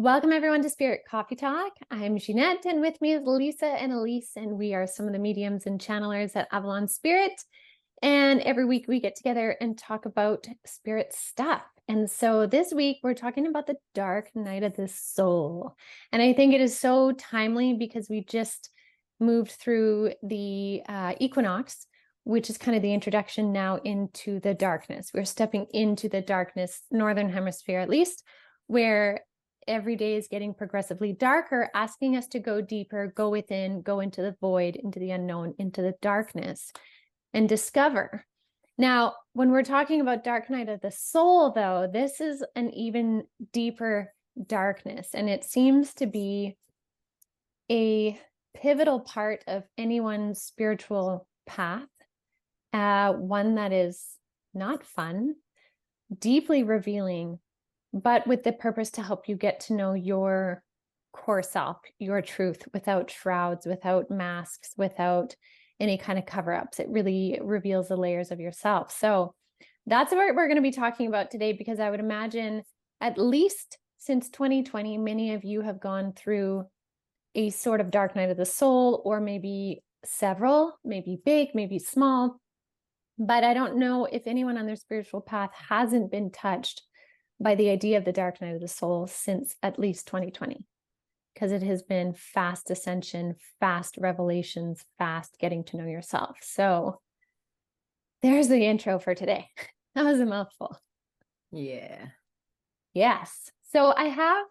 Welcome everyone to Spirit Coffee Talk. I'm Ginette, and with me is Lisa and Elyse, and we are some of the mediums and channelers at Avalon Spirit. And every week we get together and talk about spirit stuff. And so this week we're talking about the dark night of the soul. And I think it is so timely because we just moved through the equinox, which is kind of the introduction now into the darkness. We're stepping into the darkness, Northern Hemisphere at least, where every day is getting progressively darker, asking us to go deeper, go within, go into the void, into the unknown, into the darkness, and discover. Now, when we're talking about dark night of the soul, though, this is an even deeper darkness, and it seems to be a pivotal part of anyone's spiritual path, one that is not fun, deeply revealing, but with the purpose to help you get to know your core self, your truth, without shrouds, without masks, without any kind of cover-ups. It really reveals the layers of yourself. So that's what we're going to be talking about today, because I would imagine at least since 2020, many of you have gone through a sort of dark night of the soul, or maybe several, maybe big, maybe small. But I don't know if anyone on their spiritual path hasn't been touched by the idea of the dark night of the soul since at least 2020, because it has been fast ascension, fast revelations, fast getting to know yourself. So there's the intro for today. That was a mouthful. Yeah. Yes. So I have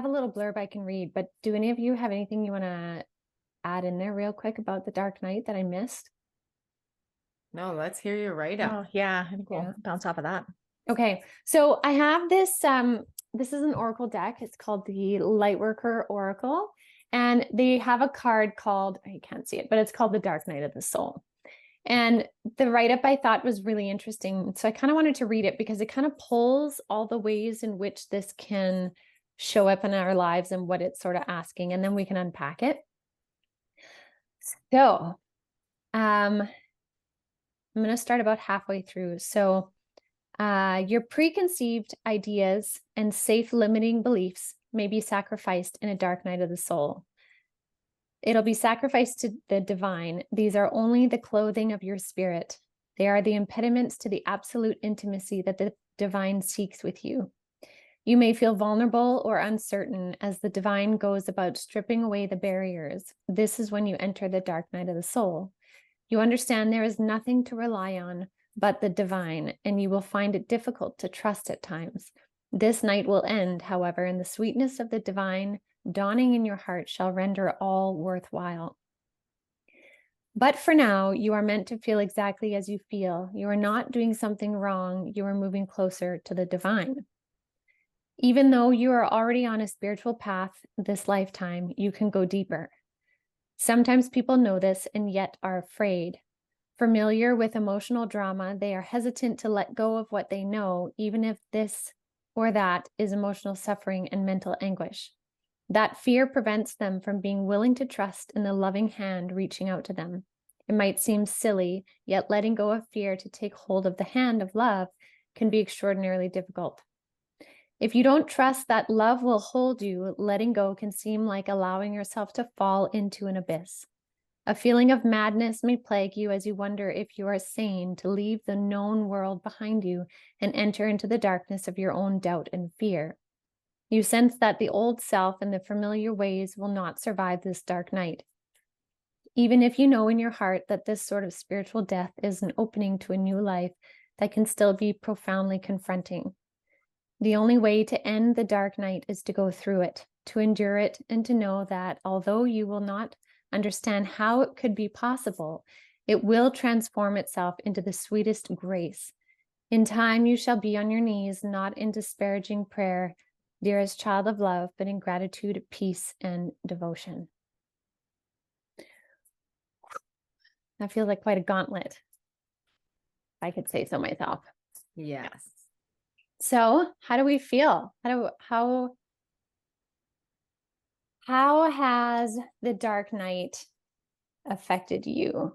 a little blurb I can read, but do any of you have anything you want to add in there real quick about the dark night that I missed? No, let's hear your write-up. Oh, yeah. I think we'll bounce off of that. Okay. So I have this, this is an oracle deck. It's called the Lightworker Oracle. And they have a card called, I can't see it, but it's called the Dark Night of the Soul. And the write-up I thought was really interesting. So I kind of wanted to read it because it kind of pulls all the ways in which this can show up in our lives and what it's sort of asking, and then we can unpack it. So I'm going to start about halfway through. So your preconceived ideas and safe limiting beliefs may be sacrificed in a dark night of the soul. It'll be sacrificed to the divine. These are only the clothing of your spirit. They are the impediments to the absolute intimacy that the divine seeks with you. You may feel vulnerable or uncertain as the divine goes about stripping away the barriers. This is when you enter the dark night of the soul. You understand there is nothing to rely on but the divine, and you will find it difficult to trust at times. This night will end, however, and the sweetness of the divine dawning in your heart shall render all worthwhile. But for now, you are meant to feel exactly as you feel. You are not doing something wrong. You are moving closer to the divine. Even though you are already on a spiritual path this lifetime, you can go deeper. Sometimes people know this and yet are afraid. Familiar with emotional drama, they are hesitant to let go of what they know, even if this or that is emotional suffering and mental anguish. That fear prevents them from being willing to trust in the loving hand reaching out to them. It might seem silly, yet letting go of fear to take hold of the hand of love can be extraordinarily difficult. If you don't trust that love will hold you, letting go can seem like allowing yourself to fall into an abyss. A feeling of madness may plague you as you wonder if you are sane to leave the known world behind you and enter into the darkness of your own doubt and fear. You sense that the old self and the familiar ways will not survive this dark night. Even if you know in your heart that this sort of spiritual death is an opening to a new life, that can still be profoundly confronting. The only way to end the dark night is to go through it, to endure it, and to know that although you will not understand how it could be possible, it will transform itself into the sweetest grace. In time, you shall be on your knees, not in disparaging prayer, dearest child of love, but in gratitude, peace, and devotion. That feels like quite a gauntlet, if I could say so myself. Yes. So how do we feel? How has the dark night affected you?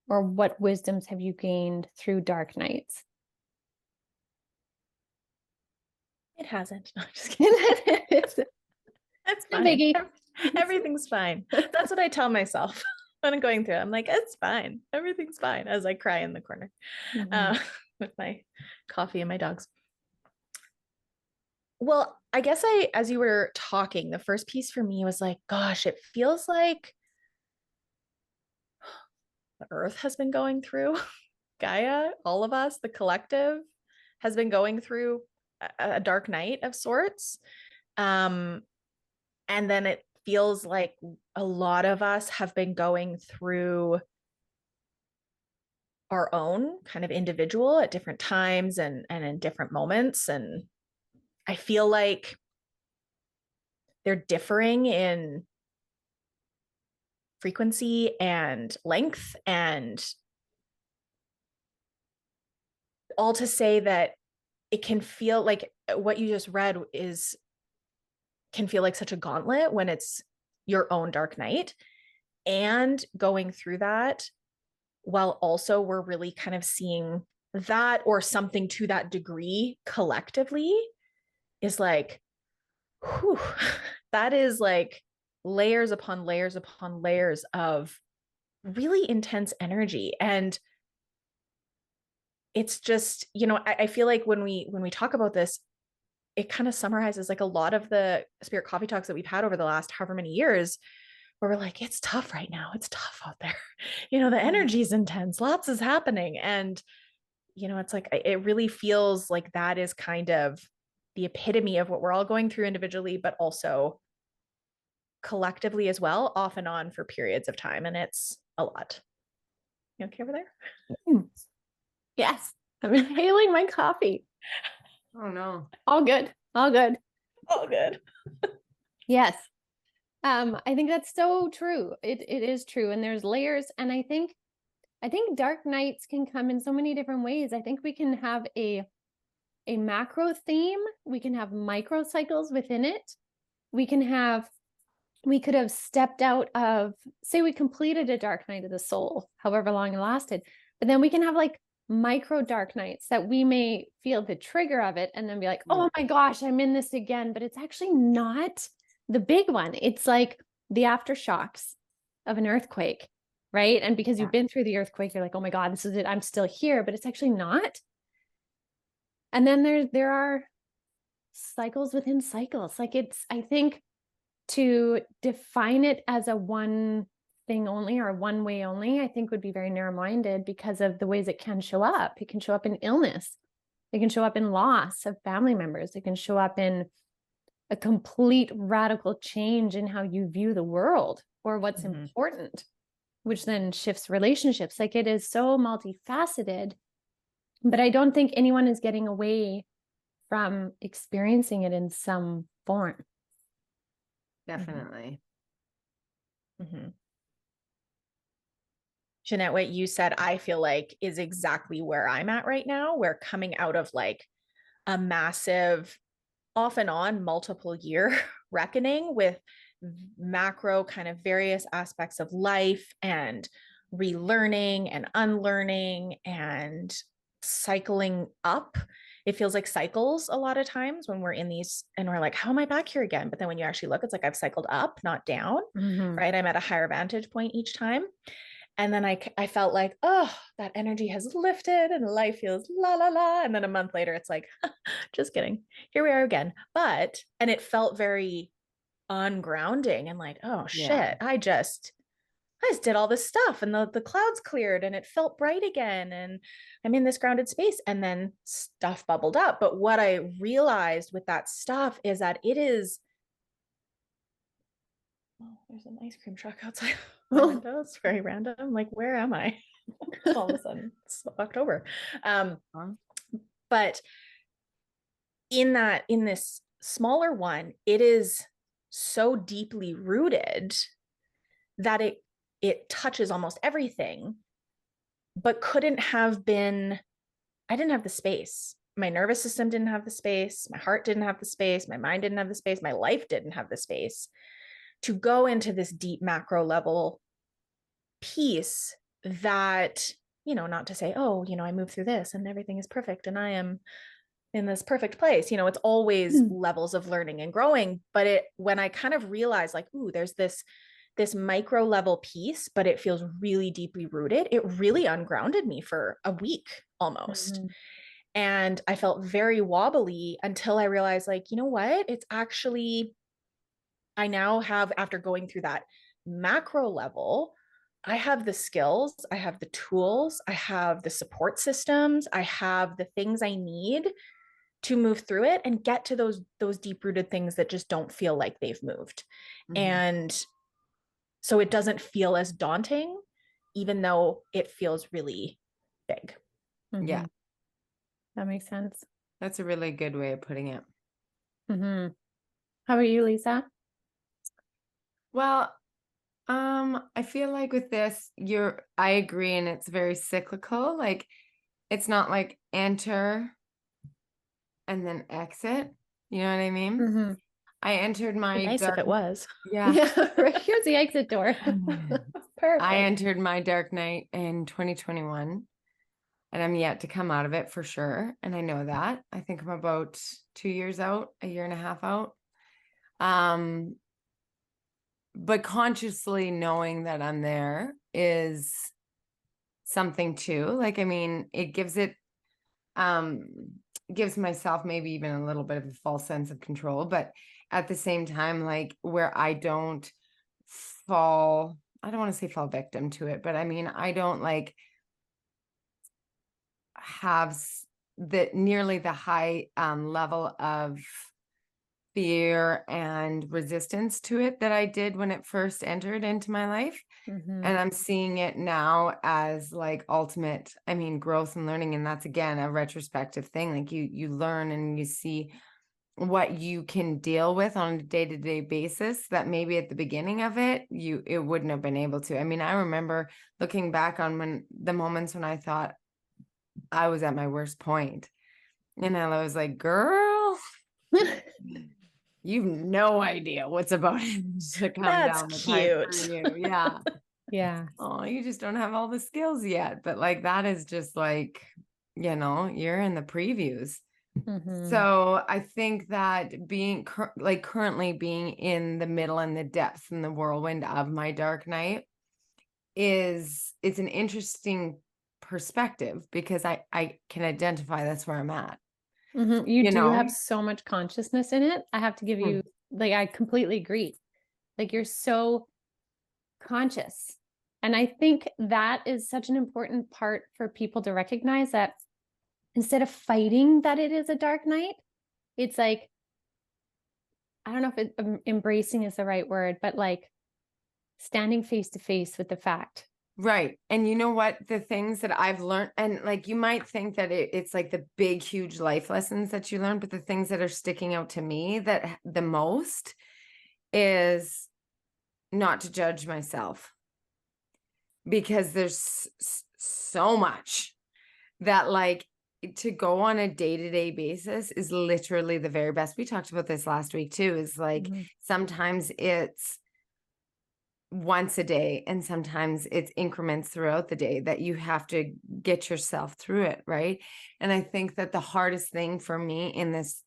Or what wisdoms have you gained through dark nights? It hasn't. No, I'm just kidding. It's It's no fine. biggie. Everything's fine. That's what I tell myself when I'm going through it. I'm like, it's fine. Everything's fine, as I cry in the corner with my coffee and my dogs. Well, I guess as you were talking, the first piece for me was like, gosh, it feels like the earth has been going through, Gaia, all of us, the collective has been going through a dark night of sorts. And then it feels like a lot of us have been going through our own kind of individual at different times and in different moments. And I feel like they're differing in frequency and length, and all to say that it can feel like what you just read can feel like such a gauntlet when it's your own dark night, and going through that while also we're really kind of seeing that or something to that degree collectively is like, whew, that is like layers upon layers upon layers of really intense energy. And it's just, I feel like when we talk about this, it kind of summarizes like a lot of the spirit coffee talks that we've had over the last however many years, where we're like, it's tough right now. It's tough out there. The energy is intense. Lots is happening. And, it's like, it really feels like that is kind of the epitome of what we're all going through individually, but also collectively as well, off and on for periods of time. And it's a lot. You okay over there? Yes. I'm inhaling my coffee. Oh no. All good. All good. All good. Yes. I think that's so true. It is true. And there's layers. And I think dark nights can come in so many different ways. I think we can have a macro theme. We can have micro cycles within it. We could have stepped out of, say we completed a dark night of the soul, however long it lasted, but then we can have like micro dark nights that we may feel the trigger of it and then be like, oh my gosh, I'm in this again. But it's actually not the big one. It's like the aftershocks of an earthquake, right? And because you've been through the earthquake, you're like, oh my God, this is it. I'm still here, but it's actually not. And then there are cycles within cycles. Like I think to define it as a one thing only or one way only, I think would be very narrow-minded because of the ways it can show up. It can show up in illness. It can show up in loss of family members. It can show up in a complete radical change in how you view the world or what's important, which then shifts relationships. Like it is so multifaceted, but I don't think anyone is getting away from experiencing it in some form. Definitely. Ginette, what you said, I feel like is exactly where I'm at right now. We're coming out of like a massive, off and on multiple year reckoning with macro kind of various aspects of life and relearning and unlearning and cycling up. It feels like cycles a lot of times when we're in these and we're like, how am I back here again? But then when you actually look, it's like I've cycled up, not down, right? I'm at a higher vantage point each time. And then I felt like, oh, that energy has lifted and life feels la la la. And then a month later, it's like, just kidding. Here we are again. And it felt very ungrounding and like, oh shit, I just did all this stuff and the clouds cleared and it felt bright again. And I'm in this grounded space, and then stuff bubbled up. But what I realized with that stuff is that it is, oh, there's an ice cream truck outside my window. It's very random. I'm like, where am I? All of a sudden, it's October. But in this smaller one, it is so deeply rooted that it touches almost everything, but couldn't have been. I didn't have the space. My nervous system didn't have the space. My heart didn't have the space. My mind didn't have the space. My life didn't have the space to go into this deep macro level piece that, not to say, oh, I moved through this and everything is perfect and I am in this perfect place. You know, it's always levels of learning and growing, but when I kind of realized like, ooh, there's this micro level piece, but it feels really deeply rooted, it really ungrounded me for a week almost. And I felt very wobbly until I realized, like, you know what? It's actually, I now have, after going through that macro level, I have the skills, I have the tools, I have the support systems, I have the things I need to move through it and get to those deep rooted things that just don't feel like they've moved. And so it doesn't feel as daunting, even though it feels really big. Yeah. That makes sense. That's a really good way of putting it. How about you, Lisa? Well, I feel like with this, I agree, and it's very cyclical. Like, it's not like enter and then exit. You know what I mean? I entered Be my nice if it was. Yeah. Right, here's the exit door. Perfect. I entered my dark night in 2021, and I'm yet to come out of it for sure. And I know that. I think I'm about 2 years out, a year and a half out. But consciously knowing that I'm there is something too. Like, I mean, it gives myself maybe even a little bit of a false sense of control, but at the same time, like, where I don't want to say fall victim to it, but I mean, I don't like have nearly the high level of fear and resistance to it that I did when it first entered into my life. And I'm seeing it now as like ultimate, I mean, growth and learning. And that's, again, a retrospective thing. Like, you learn and you see what you can deal with on a day-to-day basis that maybe at the beginning of it wouldn't have been able to. I mean, I remember looking back on the moments when I thought I was at my worst point, and I was like, girl, you've no idea what's about to come That's down the pipe for cute. you. Yeah. Yeah. Oh, you just don't have all the skills yet. But like, that is just like, you're in the previews. So I think that being currently being in the middle and the depths and the whirlwind of my dark night it's an interesting perspective, because I can identify that's where I'm at. You do have so much consciousness in it. I have to give you, like, I completely agree. Like, you're so conscious. And I think that is such an important part for people to recognize, that instead of fighting that it is a dark night, it's like, I don't know if embracing is the right word, but like standing face to face with the fact. Right. And you know what? The things that I've learned, and like, you might think that it's like the big, huge life lessons that you learn, but the things that are sticking out to me that the most is not to judge myself, because there's so much that, like, to go on a day-to-day basis is literally the very best. We talked about this last week too, is like, sometimes it's once a day, and sometimes it's increments throughout the day that you have to get yourself through it. Right. And I think that the hardest thing for me in this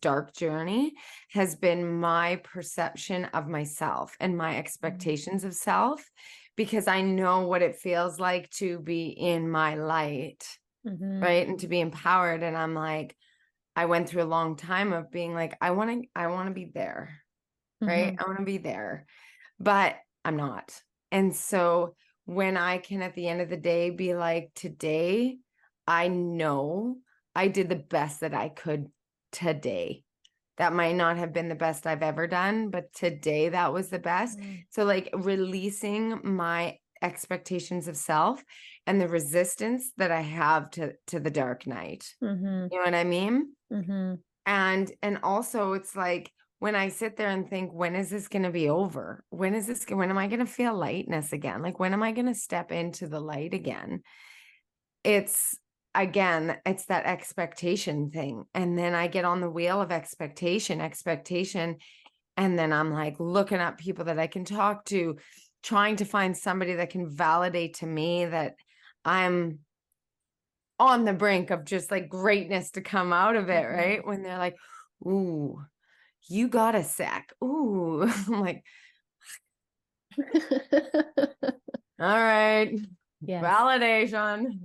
dark journey has been my perception of myself and my expectations of self, because I know what it feels like to be in my light, right, and to be empowered. And I'm like, I went through a long time of being like, I want to be there, right? I want to be there, but I'm not. And so when I can, at the end of the day, be like, today, I know I did the best that I could today. That might not have been the best I've ever done, but today that was the best. So like, releasing my expectations of self and the resistance that I have to the dark night. You know what I mean? And also, it's like, when I sit there and think, when is this going to be over? When am I going to feel lightness again? Like, when am I going to step into the light again? It's that expectation thing. And then I get on the wheel of expectation. And then I'm like looking at people that I can talk to, trying to find somebody that can validate to me that I'm on the brink of just like greatness to come out of it, right? When they're like, ooh, you got a sec. Ooh. I'm like, all right. Yes. Validation.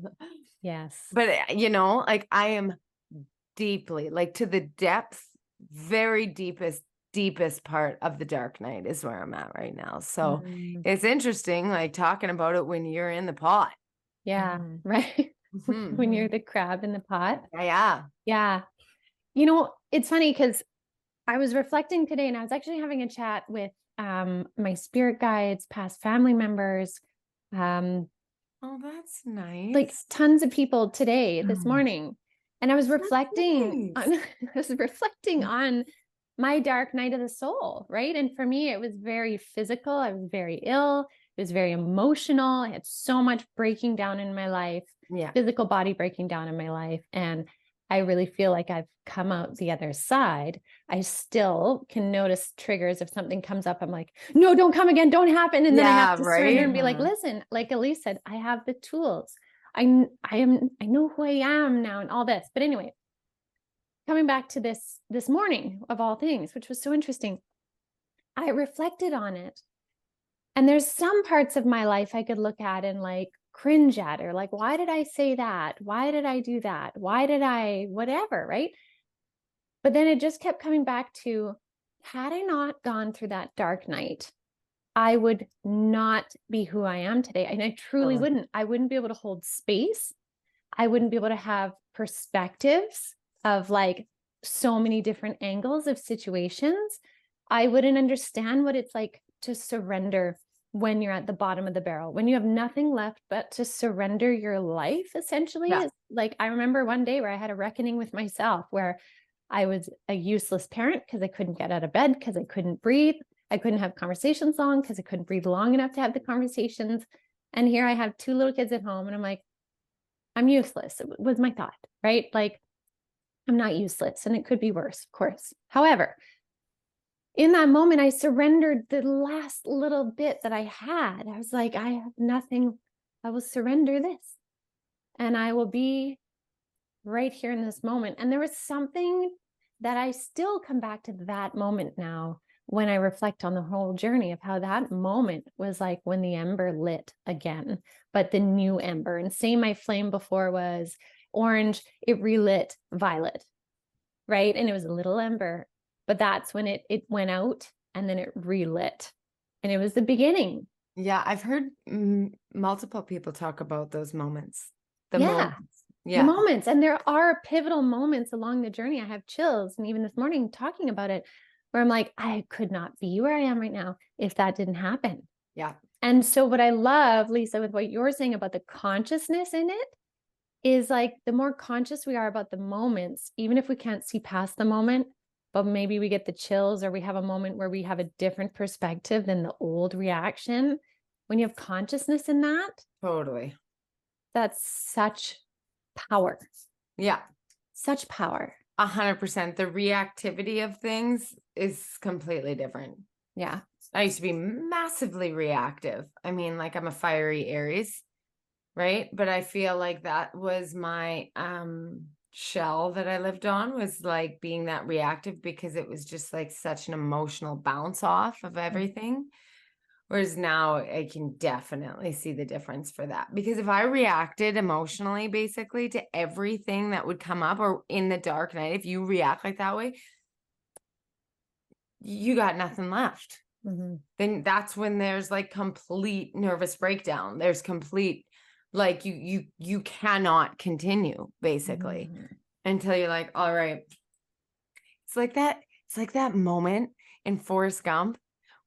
Yes. But you know, like I am deeply, like to the depth, very deepest part of the dark night is where I'm at right now. So it's interesting, like talking about it when you're in the pot. Yeah. Right. Mhm. When you're the crab in the pot. Yeah. Yeah. You know, it's funny because I was reflecting today and I was actually having a chat with my spirit guides, past family members, Oh, that's nice. like tons of people today, this morning. And I was That's reflecting nice. on I was reflecting on my dark night of the soul, right? And for me, it was very physical. I was very ill. It was very emotional. I had so much breaking down in my life, Yeah. physical body breaking down in my life. And I really feel like I've come out the other side. I still can notice triggers if something comes up. I'm like, no, don't come again. Don't happen. And then I have to surrender and be like, listen, like Elyse said, I have the tools. I know who I am now and all this. But anyway, coming back to this morning of all things, which was so interesting, I reflected on it. And there's some parts of my life I could look at and like cringe at, or like, why did I say that? Why did I do that? Why did I, whatever, right? But then it just kept coming back to, had I not gone through that dark night, I would not be who I am today. And I truly wouldn't. I wouldn't be able to hold space. I wouldn't be able to have perspectives of like so many different angles of situations. I wouldn't understand what it's like to surrender when you're at the bottom of the barrel, when you have nothing left but to surrender your life, essentially. Yeah. Like, I remember one day where I had a reckoning with myself, where I was a useless parent because I couldn't get out of bed, because I couldn't breathe. I couldn't have conversations long because I couldn't breathe long enough to have the conversations. And here I have 2 little kids at home and I'm like, I'm useless. It was my thought, right? Like, I'm not useless and it could be worse, of course. However, in that moment, I surrendered the last little bit that I had. I was like, I have nothing. I will surrender this and I will be right here in this moment. And there was something that I still come back to that moment now when I reflect on the whole journey of how that moment was like when the ember lit again, but the new ember. And say my flame before was orange, it relit violet, right? And it was a little ember, but that's when it went out and then it relit. And it was the beginning. Yeah, I've heard multiple people talk about those moments. The moments. And there are pivotal moments along the journey. I have chills. And even this morning talking about it, where I'm like, I could not be where I am right now if that didn't happen. Yeah. And so what I love, Lisa, with what you're saying about the consciousness in it, is like the more conscious we are about the moments, even if we can't see past the moment, but maybe we get the chills or we have a moment where we have a different perspective than the old reaction. When you have consciousness in that, Totally. that's such power. Yeah. Such power. 100%. The reactivity of things is completely different. Yeah. I used to be massively reactive. I mean, like I'm a fiery Aries, right? But I feel like that was my shell that I lived on, was like being that reactive, because it was just like such an emotional bounce off of everything. Whereas now I can definitely see the difference for that. Because if I reacted emotionally, basically, to everything that would come up, or in the dark night, if you react like that way, you got nothing left. Mm-hmm. Then that's when there's like complete nervous breakdown. There's complete, like you cannot continue, basically, until you're like, all right. It's like that moment in Forrest Gump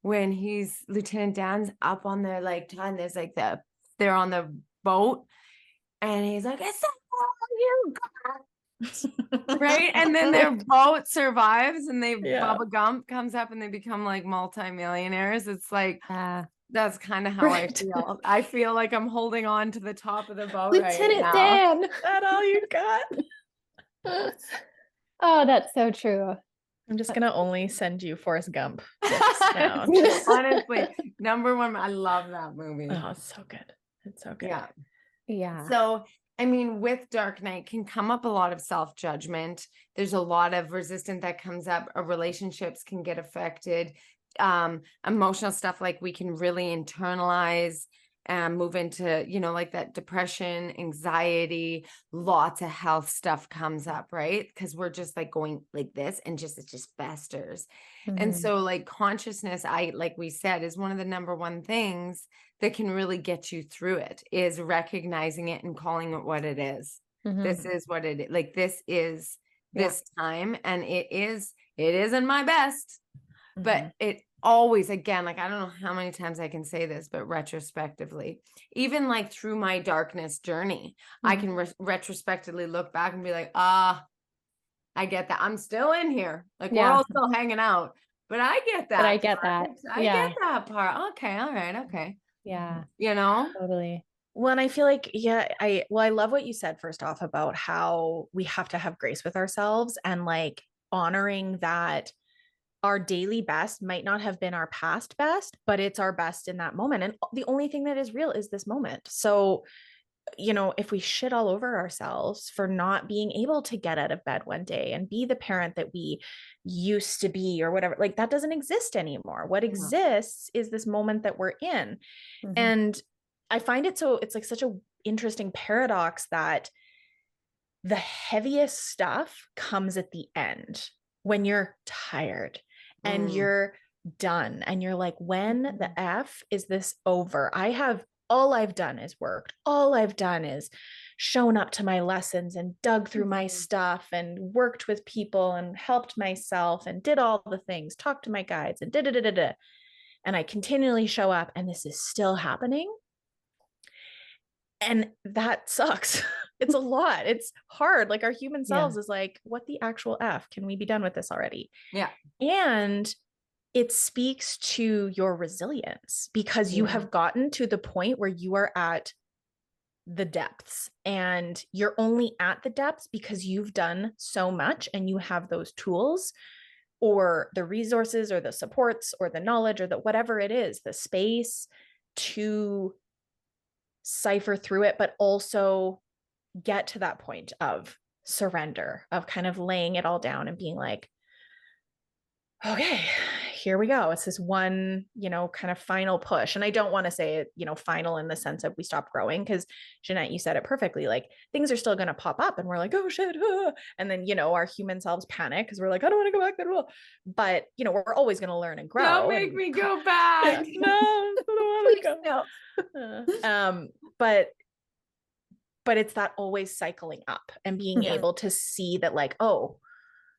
when Lieutenant Dan's up on their like ton. There's like they're on the boat and he's like, "It's all you got." Right? And then their boat survives and Bubba Gump comes up and they become like multimillionaires. It's like, that's kind of how I feel. I feel like I'm holding on to the top of the boat Lieutenant right now. Dan. That all you got? Oh, that's so true. I'm just gonna only send you Forrest Gump now. Honestly, number one, I love that movie. Oh, it's so good. It's so good. Yeah. Yeah. So I mean, with dark night can come up a lot of self-judgment. There's a lot of resistance that comes up. Relationships can get affected. Emotional stuff, like we can really internalize and move into, like that depression, anxiety, lots of health stuff comes up, right? Because we're just like going like this and it just festers. And Mhm. so like consciousness, like we said, is one of the number one things that can really get you through it, is recognizing it and calling it what it is. This Mhm. is what it is. Like this is Yeah. this time, and it isn't my best, but Mhm. it always, again, like I don't know how many times I can say this, but retrospectively, even like through my darkness journey, I can retrospectively look back and be like, I get that. I'm still in here. Like we're Yeah. all still hanging out, but I get But I that get part. that. I Yeah. get that part. Okay. All right. Okay. Yeah. You know? Totally. Well, and I feel like, yeah, I love what you said first off about how we have to have grace with ourselves and like honoring that our daily best might not have been our past best, but it's our best in that moment. And the only thing that is real is this moment. So, if we shit all over ourselves for not being able to get out of bed one day and be the parent that we used to be or whatever, like that doesn't exist anymore. What Yeah. exists is this moment that we're in. Mhm. And I find it's like such a interesting paradox that the heaviest stuff comes at the end when you're tired and you're done and you're like, when the F is this over? All I've done is worked. All I've done is shown up to my lessons and dug through my stuff and worked with people and helped myself and did all the things, talked to my guides and da. And I continually show up and this is still happening. And that sucks. It's a lot. It's hard. Like our human selves is like, what the actual F? Can we be done with this already? Yeah. And it speaks to your resilience because you have gotten to the point where you are at the depths, and you're only at the depths because you've done so much and you have those tools or the resources or the supports or the knowledge or the whatever it is, the space to cipher through it, but also get to that point of surrender, of kind of laying it all down and being like, okay, here we go. It's this one, kind of final push. And I don't want to say it, final in the sense of we stop growing, because Ginette, you said it perfectly. Like things are still going to pop up and we're like, oh shit. And then, our human selves panic because we're like, I don't want to go back there. But, we're always going to learn and grow. Don't make me go back. No, I don't want to go. But it's that always cycling up and being able to see that like, oh,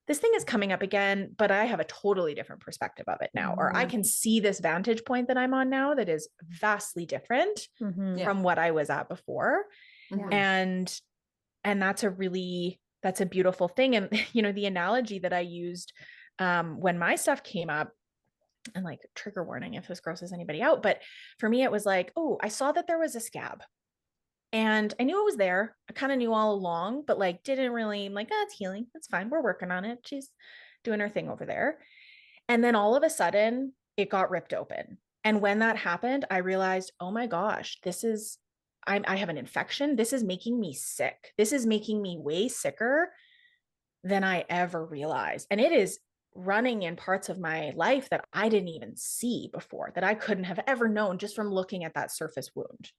this thing is coming up again, but I have a totally different perspective of it now. Or I can see this vantage point that I'm on now that is vastly different from what I was at before. And that's a beautiful thing. And, the analogy that I used when my stuff came up, and like trigger warning if this grosses anybody out, but for me, it was like, oh, I saw that there was a scab. And I knew it was there. I kind of knew all along, but like didn't really, I'm like, it's healing. It's fine. We're working on it. She's doing her thing over there. And then all of a sudden it got ripped open. And when that happened, I realized, oh my gosh, I have an infection. This is making me sick. This is making me way sicker than I ever realized. And it is running in parts of my life that I didn't even see before, that I couldn't have ever known just from looking at that surface wound.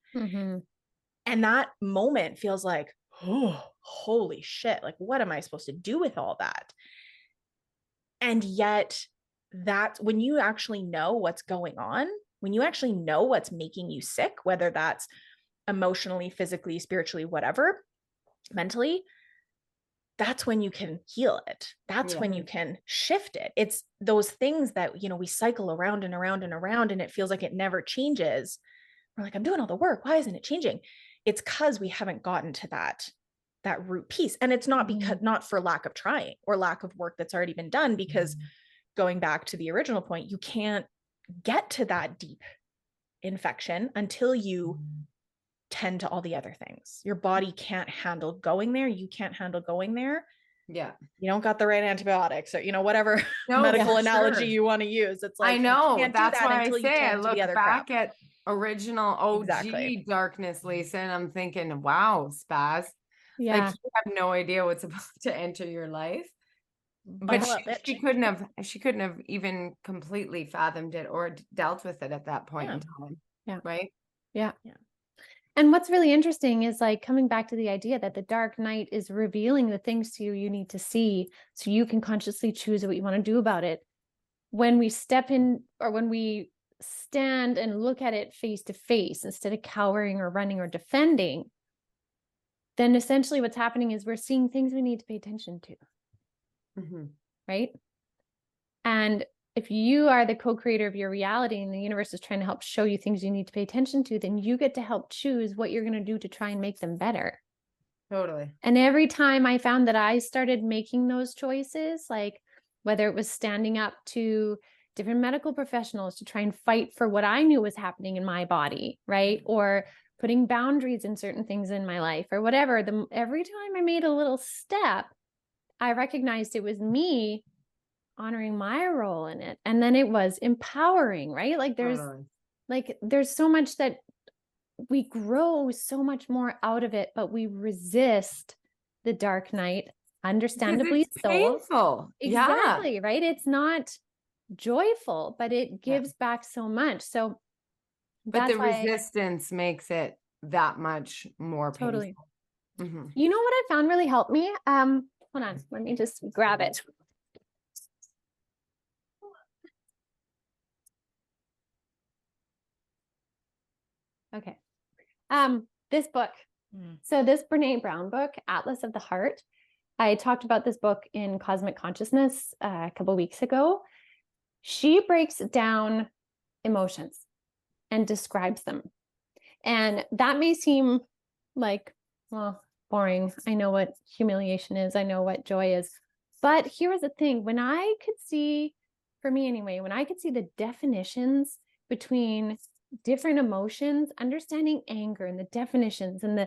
And that moment feels like, oh, holy shit. Like, what am I supposed to do with all that? And yet, that's when you actually know what's going on, when you actually know what's making you sick, whether that's emotionally, physically, spiritually, whatever, mentally, that's when you can heal it. That's when you can shift it. It's those things that, we cycle around and around and around, and it feels like it never changes. We're like, I'm doing all the work. Why isn't it changing? It's because we haven't gotten to that root piece. And it's not not for lack of trying or lack of work that's already been done, because going back to the original point, you can't get to that deep infection until you tend to all the other things. Your body can't handle going there. You can't handle going there. Yeah. You don't got the right antibiotics or, whatever medical analogy you want to use. It's like, I know. you can't That's do that why until I say I look back at original OG Exactly. darkness, Lisa. And I'm thinking, wow, Spaz. Yeah. Like you have no idea what's about to enter your life. But Buckle up, bitch. she couldn't have even completely fathomed it or dealt with it at that point in time. Yeah. Right. Yeah. Yeah. And what's really interesting is like coming back to the idea that the dark night is revealing the things to you you need to see so you can consciously choose what you want to do about it. When we step in, or when we stand and look at it face to face instead of cowering or running or defending, then essentially what's happening is we're seeing things we need to pay attention to. Mm-hmm. Right? And if you are the co-creator of your reality and the universe is trying to help show you things you need to pay attention to, then you get to help choose what you're going to do to try and make them better. Totally. And every time I found that I started making those choices, like whether it was standing up to different medical professionals to try and fight for what I knew was happening in my body, right? Or putting boundaries in certain things in my life or whatever, every time I made a little step, I recognized it was me honoring my role in it. And then it was empowering, right? Like there's so much that we grow so much more out of it, but we resist the dark night, understandably it's so. painful. Exactly, Yeah. right? It's not joyful, but it gives back so much. So but that's the why resistance makes it that much more totally. painful. Mm-hmm. You know what I found really helped me? Hold on, let me just grab it. Okay. This book. So this Brene Brown book, Atlas of the Heart, I talked about this book in Cosmic Consciousness a couple of weeks ago. She breaks down emotions and describes them. And that may seem like, well, boring. I know what humiliation is. I know what joy is. But here was the thing. When I could see, for me anyway, when I could see the definitions between different emotions, understanding anger and the definitions and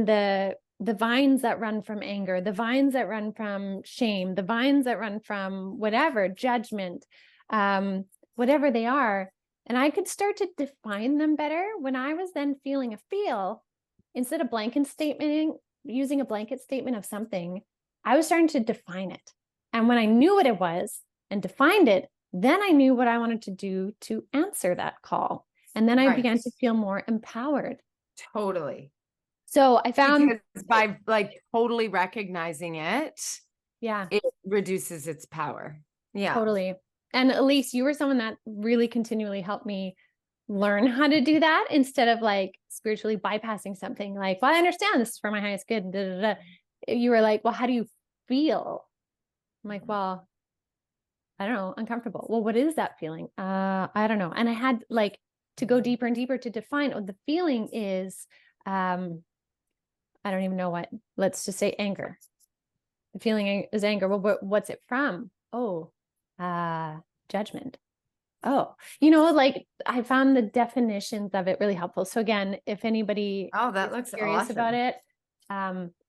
the vines that run from anger, the vines that run from shame, the vines that run from whatever, judgment, whatever they are. And I could start to define them better when I was then feeling a feel, instead of using a blanket statement of something, I was starting to define it. And when I knew what it was and defined it, then I knew what I wanted to do to answer that call. And then I began to feel more empowered. Totally. So I found, because by like totally recognizing it, yeah, it reduces its power. Yeah, totally. And Elyse, you were someone that really continually helped me learn how to do that instead of like spiritually bypassing something like, well, I understand this is for my highest good. Da, da, da. You were like, well, how do you feel? I'm like, well, I don't know, uncomfortable. Well, what is that feeling? I don't know. And I had like to go deeper and deeper to define what the feeling is. I don't even know what, let's just say anger. The feeling is anger. Well, what's it from? Oh, judgment. Oh, like I found the definitions of it really helpful. So again, if anybody that is looks curious awesome. about it,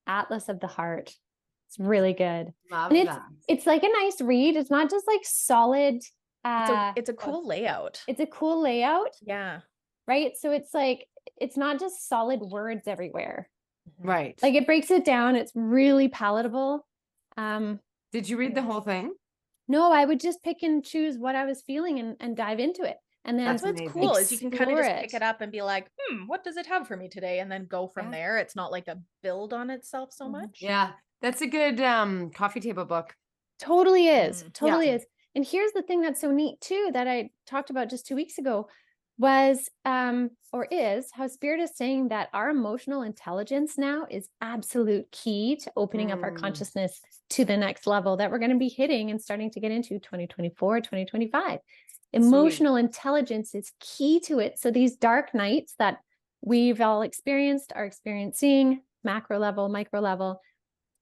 Atlas of the Heart. It's really good. Love and that. it's like a nice read. It's not just like solid. It's a cool layout. It's a cool layout. Yeah. Right. So it's like, it's not just solid words everywhere. Right. Like it breaks it down. It's really palatable. Did you read the whole thing? No, I would just pick and choose what I was feeling and dive into it. And then that's what's cool is you can kind of just pick it up and be like, what does it have for me today? And then go from there. It's not like a build on itself so much. Yeah. That's a good coffee table book. Totally is. Totally is. And here's the thing that's so neat too, that I talked about just 2 weeks ago was, or is how Spirit is saying that our emotional intelligence now is absolute key to opening up our consciousness to the next level that we're going to be hitting and starting to get into 2024, 2025. Emotional intelligence is key to it. So these dark nights that we've all experienced, are experiencing, macro level, micro level,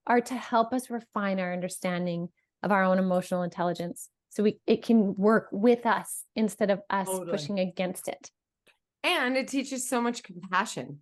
are to help us refine our understanding of our own emotional intelligence. So it can work with us instead of us pushing against it. And it teaches so much compassion.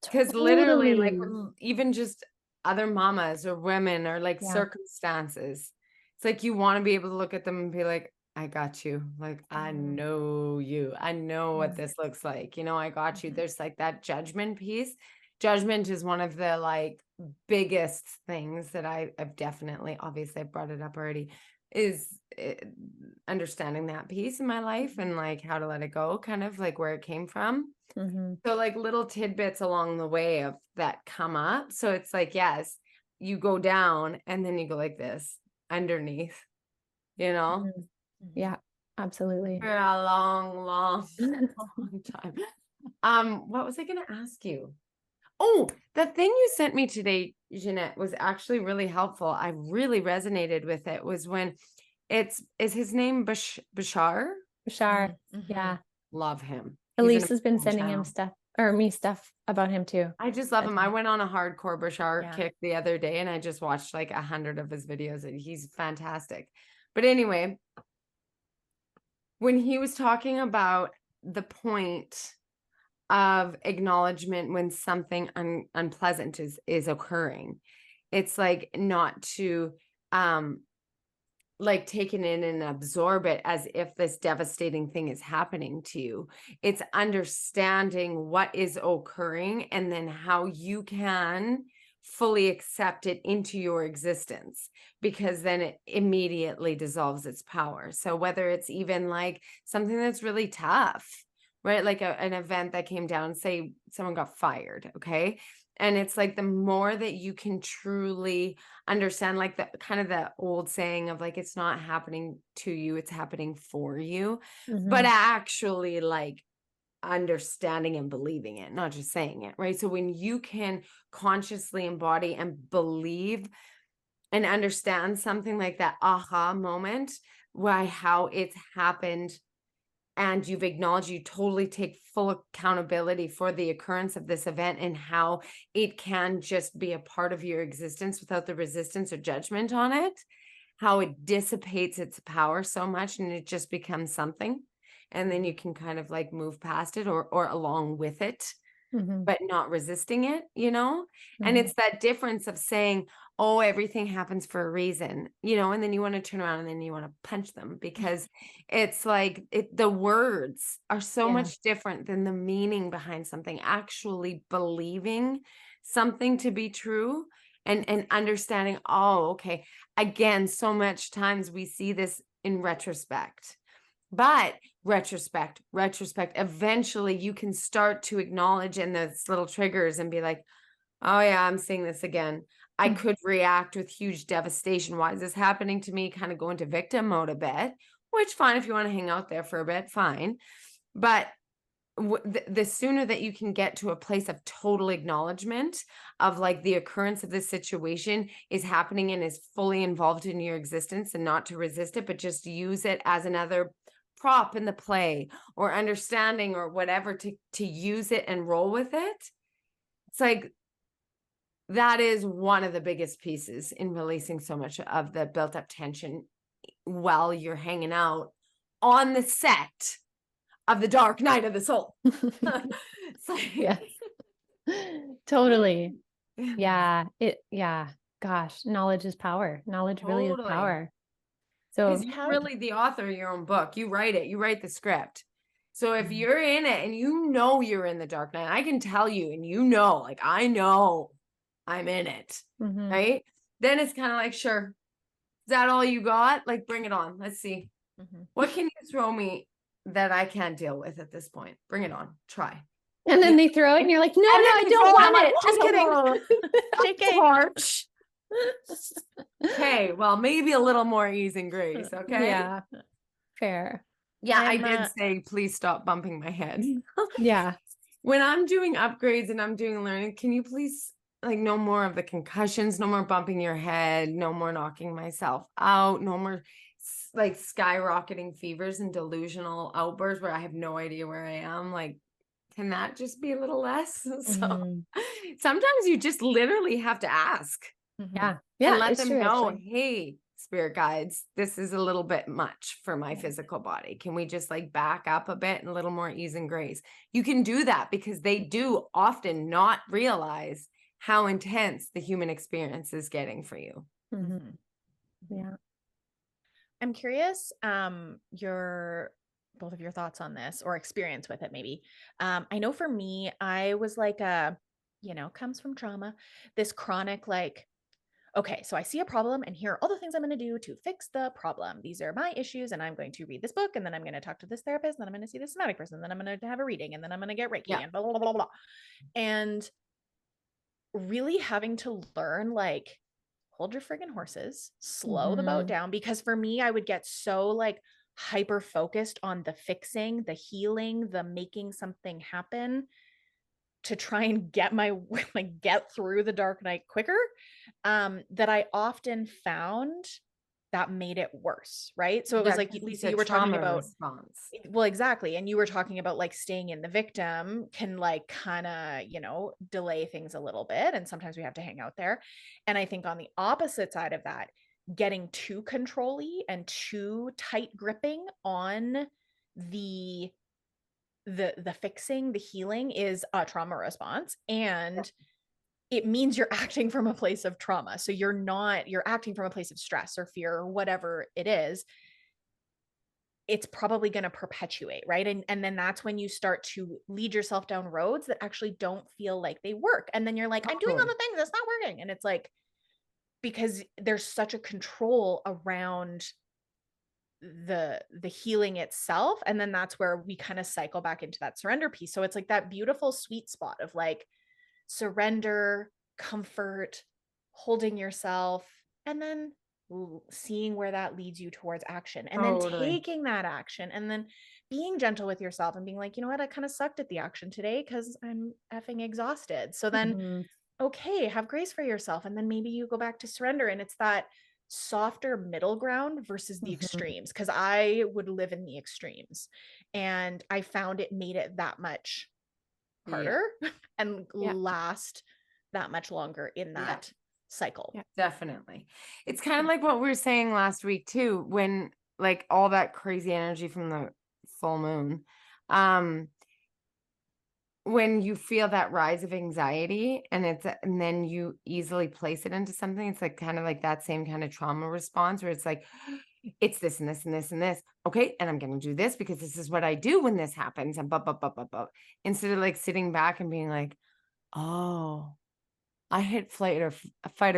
Because literally, like even just other mamas or women or like circumstances, it's like you want to be able to look at them and be like, I got you. Like, I know you. I know what this looks like. You know, I got you. There's like that judgment piece. Judgment is one of the like biggest things that I've definitely, obviously I brought it up already, is understanding that piece in my life and like how to let it go, kind of like where it came from. So like little tidbits along the way of that come up. So it's like, yes, you go down and then you go like this underneath, you know? Yeah, absolutely. For a long, long, long time. What was I gonna ask you? Oh, the thing you sent me today, Ginette, was actually really helpful. I really resonated with it. Was when is his name Bashar? Bashar. Yeah. Love him. He's an Elyse has been amazing sending him channel. stuff or me stuff about him too. I just love him. I went on a hardcore Bashar Yeah. kick the other day and I just watched like 100 of his videos and he's fantastic. But anyway, when he was talking about the point of acknowledgement when something unpleasant is occurring, it's like not to like take it in and absorb it as if this devastating thing is happening to you. It's understanding what is occurring and then how you can fully accept it into your existence, because then it immediately dissolves its power. So whether it's even like something that's really tough, right? Like an event that came down, say someone got fired, okay? And it's like the more that you can truly understand, like the kind of the old saying of like, it's not happening to you, it's happening for you, but actually like understanding and believing it, not just saying it, right? So when you can consciously embody and believe and understand something like that aha moment, why, how it's happened, and you've acknowledged, you totally take full accountability for the occurrence of this event and how it can just be a part of your existence without the resistance or judgment on it, how it dissipates its power so much and it just becomes something. And then you can kind of like move past it or along with it, but not resisting it, you know? And it's that difference of saying, oh, everything happens for a reason, you know, and then you want to turn around and then you want to punch them, because it's like the words are so much different than the meaning behind something. Actually believing something to be true and understanding, oh, okay. Again, so much times we see this in retrospect. But retrospect, eventually you can start to acknowledge in those little triggers and be like, oh yeah, I'm seeing this again. I could react with huge devastation. Why is this happening to me? Kind of go into victim mode a bit, which fine. If you want to hang out there for a bit, fine. But the sooner that you can get to a place of total acknowledgement of like the occurrence of this situation is happening and is fully involved in your existence, and not to resist it, but just use it as another prop in the play or understanding or whatever to use it and roll with it. It's like that is one of the biggest pieces in releasing so much of the built up tension while you're hanging out on the set of the Dark Night of the Soul. It's like, Yes. Totally. Yeah. Gosh, knowledge is power. Knowledge really is Totally. power. So because you're really the author of your own book. You write it, you write the script. So if you're in it and you know you're in the Dark Night, I can tell you, and you know, like I know I'm in it, right? Then it's kind of like, sure, is that all you got? Like, bring it on. Let's see. What can you throw me that I can't deal with at this point? Bring it on. Try. and then they throw it and you're like, no, I don't want it. Just kidding. JK. Harsh. Okay, well, maybe a little more ease and grace, okay? Yeah. Fair. Yeah, I did say, please stop bumping my head. Yeah. When I'm doing upgrades and I'm doing learning, can you please, like, no more of the concussions, no more bumping your head, no more knocking myself out, no more like skyrocketing fevers and delusional outbursts where I have no idea where I am. Like, can that just be a little less? So sometimes you just literally have to ask. Yeah. And let them true, know, actually. hey, spirit guides, this is a little bit much for my physical body. Can we just like back up a bit and a little more ease and grace? You can do that because they do often not realize how intense the human experience is getting for you. Yeah. I'm curious, both of your thoughts on this or experience with it, maybe. I know for me, I was like comes from trauma, this chronic, like, okay, so I see a problem and here are all the things I'm going to do to fix the problem. These are my issues, and I'm going to read this book, and then I'm going to talk to this therapist, and then I'm going to see this somatic person, and then I'm going to have a reading, and then I'm going to get Reiki, Yeah. and blah, blah, blah, blah, blah. And really having to learn, like, hold your friggin' horses, slow the boat down. Because for me, I would get so like hyper focused on the fixing, the healing, the making something happen to try and get get through the dark night quicker, that I often found that made it worse. Right. So it was like, Lisa, you were talking about response. Well, exactly. And you were talking about like staying in the victim can like kind of, delay things a little bit. And sometimes we have to hang out there. And I think on the opposite side of that, getting too control-y and too tight gripping on the fixing, the healing is a trauma response. And it means you're acting from a place of trauma. So you're acting from a place of stress or fear or whatever it is. It's probably going to perpetuate, right? And then that's when you start to lead yourself down roads that actually don't feel like they work. And then you're like, I'm doing all the things, it's not working. And it's like, because there's such a control around the healing itself. And then that's where we kind of cycle back into that surrender piece. So it's like that beautiful sweet spot of like surrender, comfort, holding yourself, and then seeing where that leads you towards action, and then taking that action, and then being gentle with yourself and being like, you know what, I kind of sucked at the action today because I'm effing exhausted. So then, okay, have grace for yourself. And then maybe you go back to surrender. And it's that softer middle ground versus the extremes. Because I would live in the extremes, and I found it made it that much harder and last that much longer in that cycle. Yeah, definitely. It's kind of like what we were saying last week too, when like all that crazy energy from the full moon, when you feel that rise of anxiety and then you easily place it into something, it's like kind of like that same kind of trauma response where it's like, it's this and this and this and this. Okay. And I'm going to do this because this is what I do when this happens. And blah, blah, blah, blah, blah. Instead of like sitting back and being like, oh, I hit fight or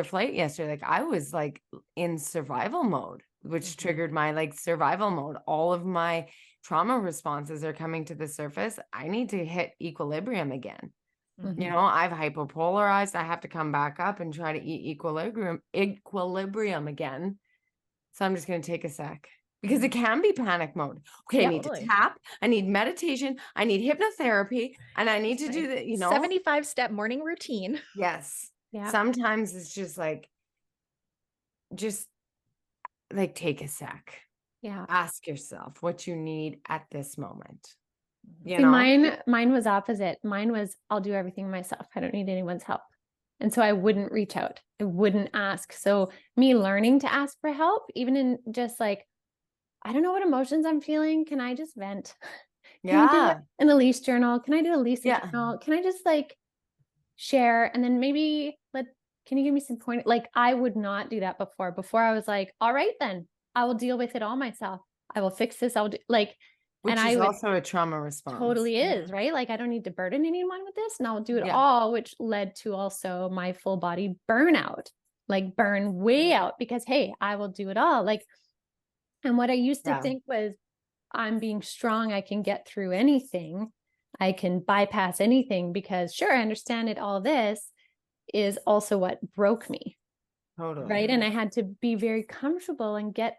flight yesterday. Like I was like in survival mode, which triggered my like survival mode. All of my trauma responses are coming to the surface. I need to hit equilibrium again. You know, I've hyperpolarized. I have to come back up and try to eat equilibrium again. So I'm just going to take a sec because it can be panic mode. Okay, I need to tap. I need meditation. I need hypnotherapy. And I need to do the, 75-step morning routine. Yes. Yeah. Sometimes it's just like take a sec. Yeah. Ask yourself what you need at this moment. See, mine was opposite. Mine was, I'll do everything myself. I don't need anyone's help. And so I wouldn't reach out. I wouldn't ask. So me learning to ask for help, even in just like, I don't know what emotions I'm feeling. Can I just vent? Can you do an Elyse journal? Can I do a Elyse journal? Can I just like share? And then maybe can you give me some point? Like I would not do that before. Before I was like, all right, then I will deal with it all myself. I will fix this. I'll do like, which is also a trauma response. Totally is, right? Like I don't need to burden anyone with this and I'll do it all, which led to also my full body burnout, like burn way out because, hey, I will do it all. Like, and what I used to think was I'm being strong. I can get through anything. I can bypass anything because sure, I understand it. All this is also what broke me. Totally. Right. And I had to be very comfortable and get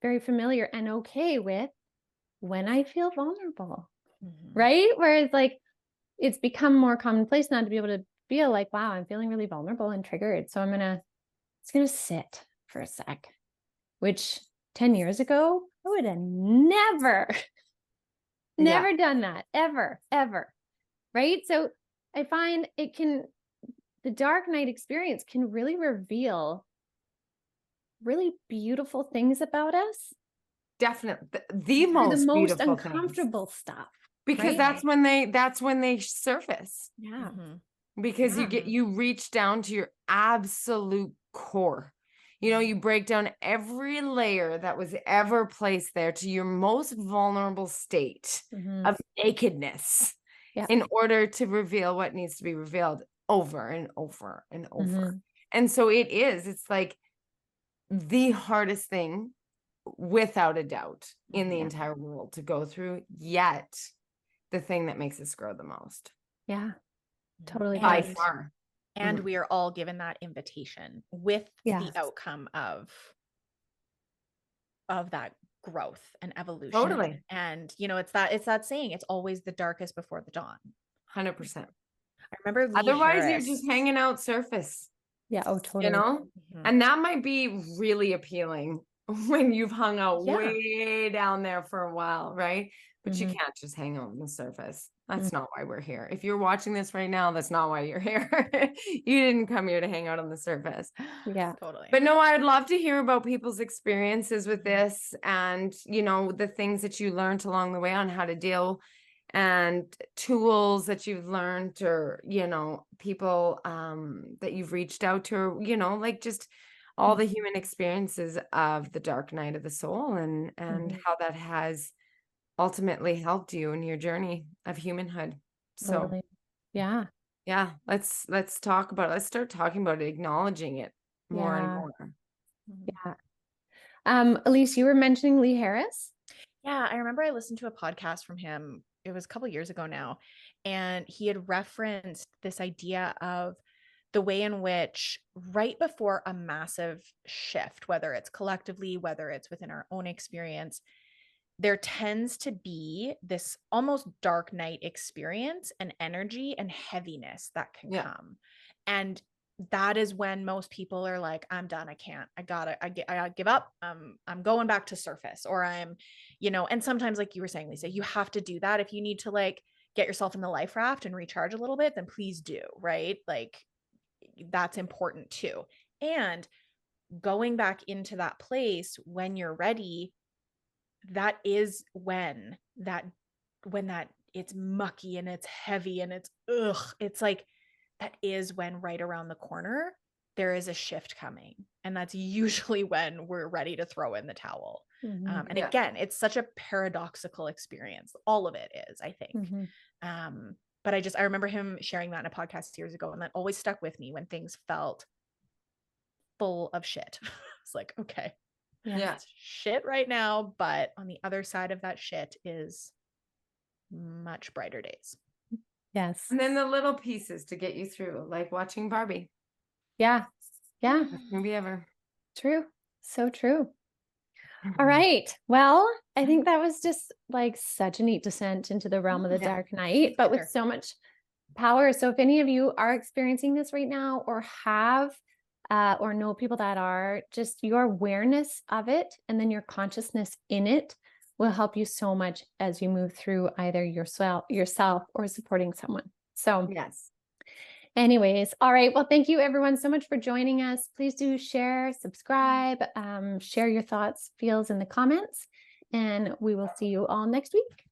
very familiar and okay with when I feel vulnerable, right? Whereas like, it's become more commonplace now to be able to feel like, wow, I'm feeling really vulnerable and triggered. So it's going to sit for a sec, which 10 years ago, I would have never done that ever. Right. So I find the dark night experience can really reveal really beautiful things about us. Definitely the most uncomfortable stuff, because that's when they surface. Because you reach down to your absolute core. You know, you break down every layer that was ever placed there to your most vulnerable state of nakedness in order to reveal what needs to be revealed over and over and over. And so it's like the hardest thing, without a doubt, in the entire world to go through, yet the thing that makes us grow the most. Yeah, totally. By far. And we are all given that invitation with the outcome of that growth and evolution. Totally. And you know, it's that saying, it's always the darkest before the dawn. 100%. I remember otherwise you're just hanging out surface. Yeah. Oh, totally. You know, and that might be really appealing when you've hung out way down there for a while, right? But you can't just hang out on the surface. That's not why we're here. If you're watching this right now, that's not why you're here. You didn't come here to hang out on the surface. Yeah, totally. But no, I would love to hear about people's experiences with this, and, you know, the things that you learned along the way on how to deal, and tools that you've learned, or, you know, people that you've reached out to, or, you know, like just all the human experiences of the dark night of the soul, and how that has ultimately helped you in your journey of humanhood. So totally. Yeah. Let's talk about it. Let's start talking about it, acknowledging it more and more. Yeah. Elyse, you were mentioning Lee Harris. Yeah, I remember I listened to a podcast from him. It was a couple years ago now, and he had referenced this idea of the way in which right before a massive shift, whether it's collectively, whether it's within our own experience, there tends to be this almost dark night experience and energy and heaviness that can come. And that is when most people are like, I'm done. I can't, I give up. I'm going back to surface, or I'm, you know, and sometimes, like you were saying, Lisa, you have to do that. If you need to like get yourself in the life raft and recharge a little bit, then please do. Right. Like that's important too. And going back into that place when you're ready, that is when that it's mucky and it's heavy and it's like, that is when right around the corner there is a shift coming, and that's usually when we're ready to throw in the towel. And again, it's such a paradoxical experience, all of it is, I think. But I remember him sharing that in a podcast years ago, and that always stuck with me when things felt full of shit. It's like, okay, it's shit right now, but on the other side of that shit is much brighter days. Yes. And then the little pieces to get you through, like watching Barbie. Yeah. Best movie ever. True. So true. All right. Well, I think that was just like such a neat descent into the realm of the dark night, but with so much power. So if any of you are experiencing this right now, or have or know people that are, just your awareness of it and then your consciousness in it will help you so much as you move through either yourself or supporting someone. So anyways, all right. Well, thank you everyone so much for joining us. Please do share, subscribe, share your thoughts, feels in the comments, and we will see you all next week.